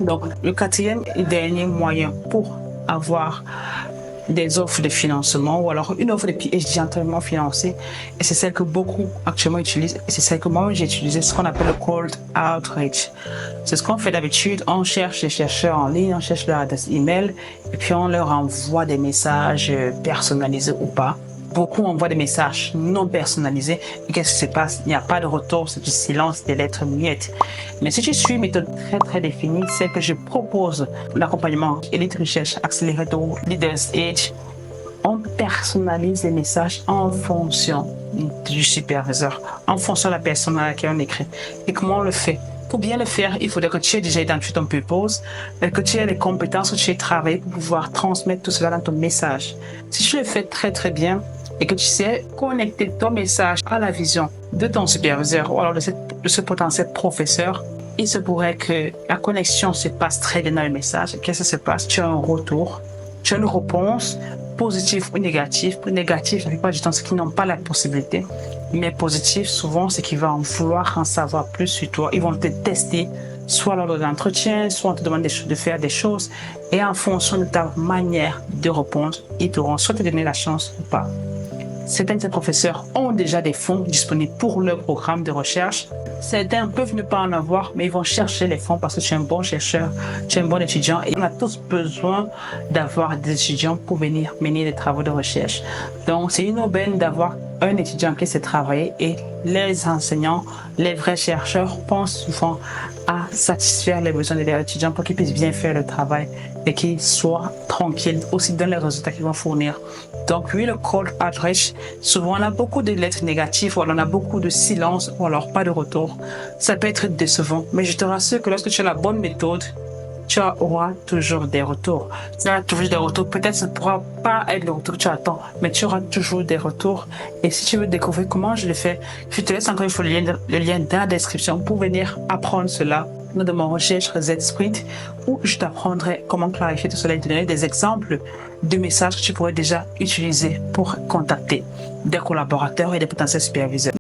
Donc, le quatrième et dernier moyen pour avoir des offres de financement ou alors une offre de PhD entièrement financée, et c'est celle que beaucoup actuellement utilisent, et c'est celle que moi j'ai utilisé, ce qu'on appelle le cold outreach. C'est ce qu'on fait d'habitude, on cherche les chercheurs en ligne, on cherche leur adresse email et puis on leur envoie des messages personnalisés ou pas. Beaucoup envoient des messages non personnalisés. Et qu'est-ce qui se passe? Il n'y a pas de retour, c'est du silence, des lettres muettes. Mais si tu suis une méthode très définie, c'est que je propose l'accompagnement Elite Research Accelerator Leaders Edge. On personnalise les messages en fonction du superviseur, en fonction de la personne à laquelle on écrit. Et comment on le fait? Pour bien le faire, il faudrait que tu aies déjà identifié ton purpose, que tu aies les compétences, que tu aies travaillé pour pouvoir transmettre tout cela dans ton message. Si tu le fais très bien et que tu sais connecter ton message à la vision de ton superviseur ou alors de ce potentiel professeur, il se pourrait que la connexion se passe très bien dans le message. Qu'est-ce qui se passe? Tu as un retour, tu as une réponse positive ou négative. Négatif, la plupart du temps, c'est qu'ils n'ont pas la possibilité. Mais positif, souvent, c'est qu'ils vont vouloir en savoir plus sur toi. Ils vont te tester, soit lors de l'entretien, soit on te demande de faire des choses. Et en fonction de ta manière de répondre, ils pourront soit te donner la chance ou pas. Certains de ces professeurs ont déjà des fonds disponibles pour leur programme de recherche. Certains peuvent ne pas en avoir, mais ils vont chercher les fonds parce que tu es un bon chercheur, tu es un bon étudiant et on a tous besoin d'avoir des étudiants pour venir mener des travaux de recherche. Donc, c'est une aubaine d'avoir un étudiant qui sait travailler et les enseignants, les vrais chercheurs pensent souvent à satisfaire les besoins de leurs étudiants pour qu'ils puissent bien faire le travail et qu'ils soient tranquilles aussi dans les résultats qu'ils vont fournir. Donc oui, le cold outreach, souvent on a beaucoup de lettres négatives ou alors on a beaucoup de silence ou alors pas de retour. Ça peut être décevant, mais je te rassure que lorsque tu as la bonne méthode, tu auras toujours des retours. Tu auras toujours des retours. Peut-être que ça ne pourra pas être le retour que tu attends, mais tu auras toujours des retours. Et si tu veux découvrir comment je le fais, je te laisse encore une fois le lien dans la description pour venir apprendre cela de mon recherche Z Sprint, où je t'apprendrai comment clarifier tout cela et te donner des exemples de messages que tu pourrais déjà utiliser pour contacter des collaborateurs et des potentiels superviseurs.